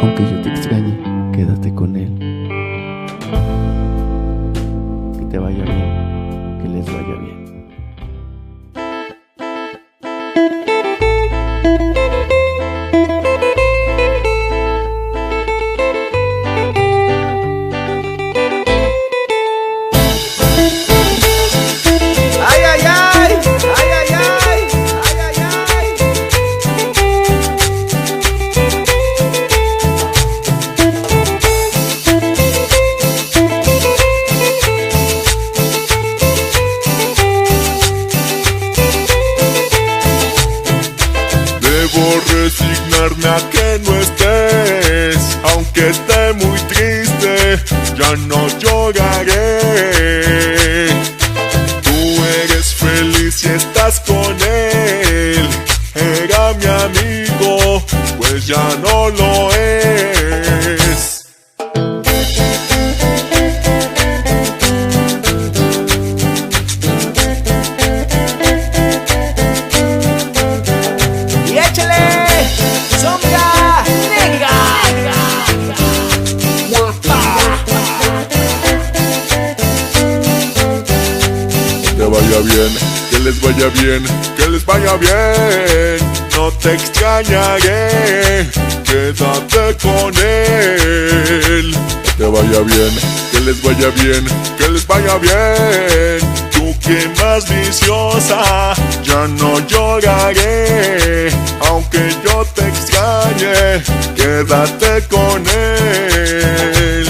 Aunque yo te extrañe, quédate con él. Que te vaya bien, que les vaya bien. Debo resignarme a que no estés, aunque esté muy triste, ya no lloraré. Tú eres feliz y estás con él, era mi amigo, pues ya no lo es. Vaya bien, que les vaya bien, que les vaya bien. No te extrañaré, quédate con él. Que te vaya bien, que les vaya bien, que les vaya bien. Tú que más viciosa, ya no lloraré. Aunque yo te extrañe, quédate con él.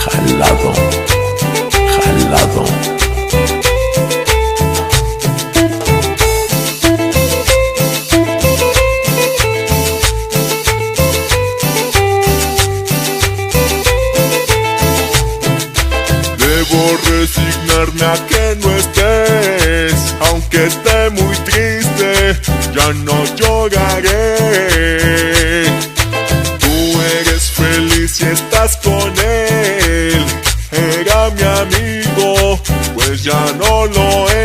Jalado. Debo resignarme a que no estés, aunque esté muy triste, ya no lloraré. Tú eres feliz y estás con él, era mi amigo, pues ya no lo es.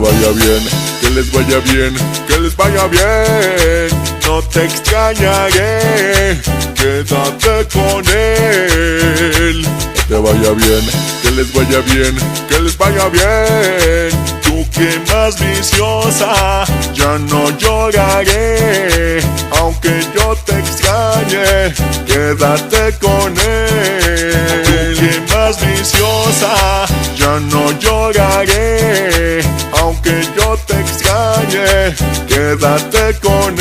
Vaya bien, que les vaya bien, que les vaya bien. No te extrañaré, quédate con él. Que te vaya bien, que les vaya bien, que les vaya bien. Tú que más viciosa, ya no lloraré. Aunque yo te extrañe, quédate con él. Tú que más viciosa, ya no lloraré. Aunque yo te extrañe, quédate con